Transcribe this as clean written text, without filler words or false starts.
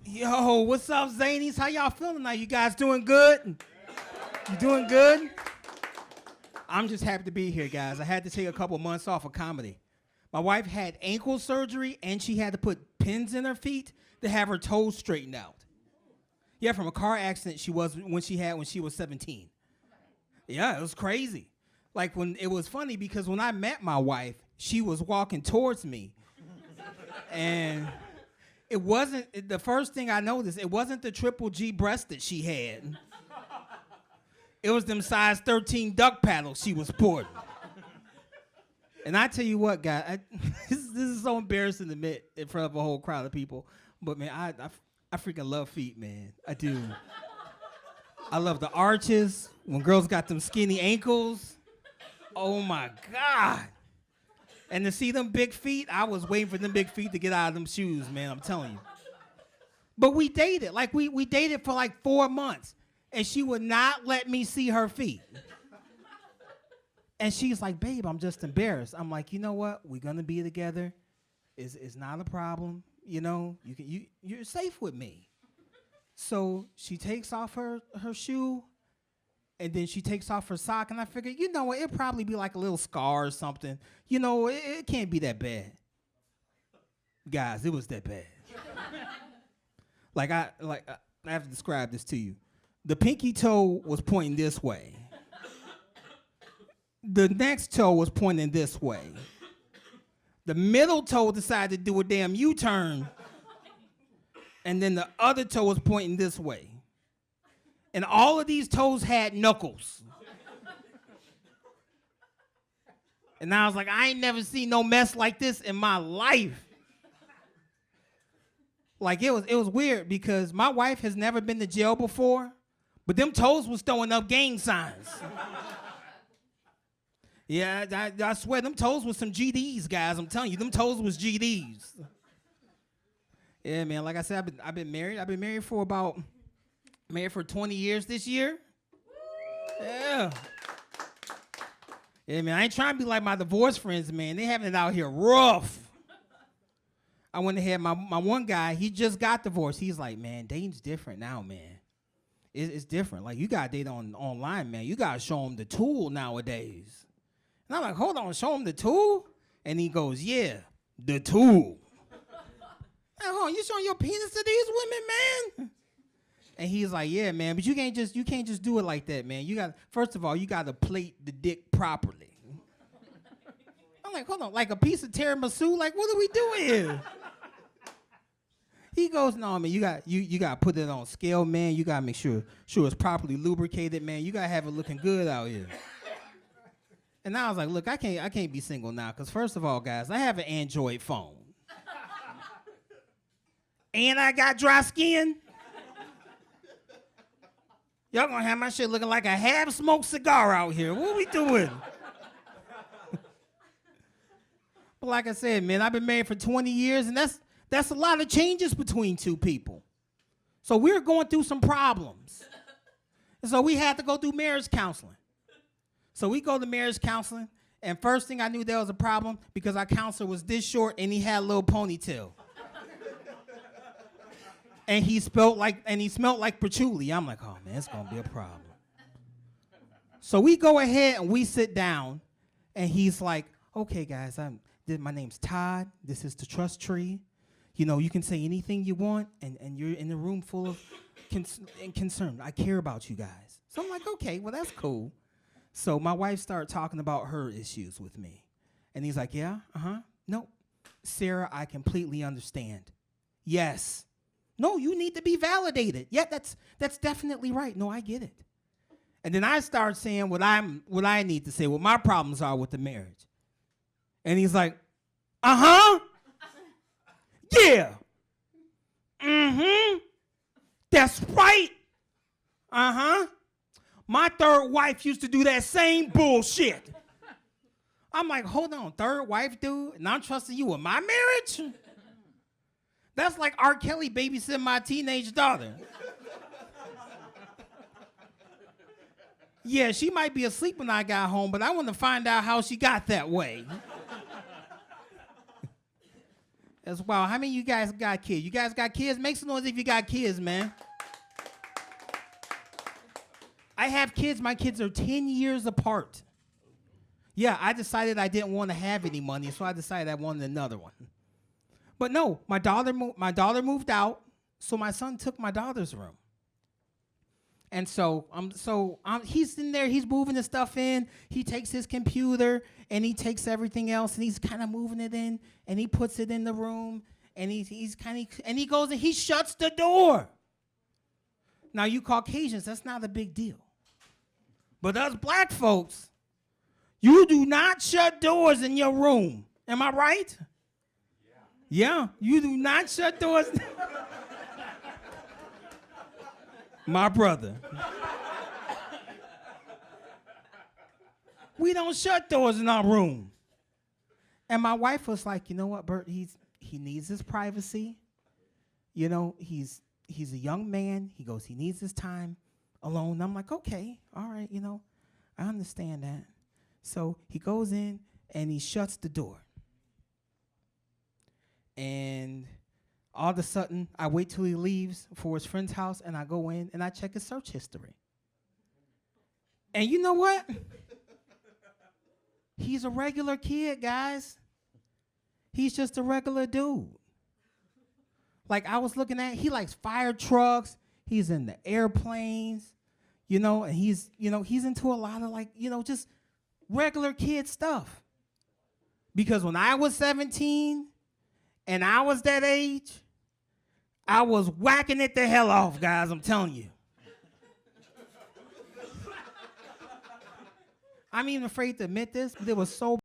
Yo, what's up, Zanies? How y'all feeling now? You guys doing good? You doing good? I'm just happy to be here, guys. I had to take a couple months off of comedy. My wife had ankle surgery, and she had to put pins in her feet to have her toes straightened out. Yeah, from a car accident when she was 17. Yeah, it was crazy. Like it was funny because when I met my wife, she was walking towards me, and it wasn't the first thing I noticed. It wasn't the triple G breast that she had. It was them size 13 duck paddles she was sporting. And I tell you what, guys, this is so embarrassing to admit in front of a whole crowd of people. But man, I freaking love feet, man. I do. I love the arches. When girls got them skinny ankles. Oh my God. And to see them big feet, I was waiting for them big feet to get out of them shoes, man, I'm telling you. But we dated. Like, we dated for like 4 months. And she would not let me see her feet. And she's like, babe, I'm just embarrassed. I'm like, you know what? We're going to be together. It's not a problem. You know, you're safe with me. So she takes off her shoe. And then she takes off her sock, and I figured, you know what, it'd probably be like a little scar or something. You know, it can't be that bad. Guys, it was that bad. I have to describe this to you. The pinky toe was pointing this way. The next toe was pointing this way. The middle toe decided to do a damn U-turn. And then the other toe was pointing this way. And all of these toes had knuckles. And I was like, I ain't never seen no mess like this in my life. Like, it was weird because my wife has never been to jail before, but them toes was throwing up gang signs. Yeah, I swear, them toes was some GDs, guys. I'm telling you, them toes was GDs. Yeah, man, like I said, I've been married. I've been married for 20 years this year. Yeah. Yeah, man, I ain't trying to be like my divorce friends, man. They having it out here rough. I went ahead, my one guy, he just got divorced. He's like, man, dating's different now, man. It's different. Like, you got to date online, man. You got to show them the tool nowadays. And I'm like, hold on, show them the tool? And he goes, yeah, the tool. Like, hold on, you showing your penis to these women, man? And he's like, yeah, man, but you can't just do it like that, man. First of all, you got to plate the dick properly. I'm like, hold on, like a piece of tiramisu? Like, what are we doing here? He goes, no, man, you got to put it on scale, man. You got to make sure it's properly lubricated, man. You got to have it looking good out here. And I was like, look, I can't be single now, because first of all, guys, I have an Android phone. And I got dry skin. Y'all gonna have my shit looking like a half-smoked cigar out here. What are we doing? But like I said, man, I've been married for 20 years, and that's a lot of changes between two people. So we're going through some problems. And so we had to go do marriage counseling. So we go to marriage counseling, and first thing I knew there was a problem because our counselor was this short and he had a little ponytail. And he smelled like patchouli. I'm like, oh man, it's gonna be a problem. So we go ahead and we sit down, and he's like, okay, guys, my name's Todd. This is the trust tree. You know, you can say anything you want, and you're in a room full of concern. I care about you guys. So I'm like, okay, well, that's cool. So my wife started talking about her issues with me. And he's like, yeah, no. Sarah, I completely understand. Yes. No, you need to be validated. Yeah, that's definitely right. No, I get it. And then I start saying what I need to say, what my problems are with the marriage. And he's like, yeah. That's right. My third wife used to do that same bullshit. I'm like, hold on, third wife, dude? And I'm trusting you with my marriage? That's like R. Kelly babysitting my teenage daughter. Yeah, she might be asleep when I got home, but I want to find out how she got that way. As well. How many of you guys got kids? You guys got kids? Make some noise if you got kids, man. I have kids. My kids are 10 years apart. Yeah, I decided I didn't want to have any money, so I decided I wanted another one. But no, my daughter moved out, so my son took my daughter's room. And so he's in there, he's moving the stuff in. He takes his computer and he takes everything else and he's kind of moving it in and he puts it in the room and he goes and he shuts the door. Now you Caucasians, that's not a big deal. But us black folks, you do not shut doors in your room. Am I right? Yeah, you do not shut doors. My brother. We don't shut doors in our room. And my wife was like, you know what, Bert, he needs his privacy. You know, he's a young man. He goes, he needs his time alone. I'm like, okay, all right, you know, I understand that. So he goes in and he shuts the door. And all of a sudden, I wait till he leaves for his friend's house, and I go in, and I check his search history. And you know what? He's a regular kid, guys. He's just a regular dude. Like, I was looking at, he likes fire trucks. He's in the airplanes, you know, and he's into a lot of, like, you know, just regular kid stuff. Because when I was 17 and I was that age, I was whacking it the hell off, guys, I'm telling you. I'm even afraid to admit this, but it was so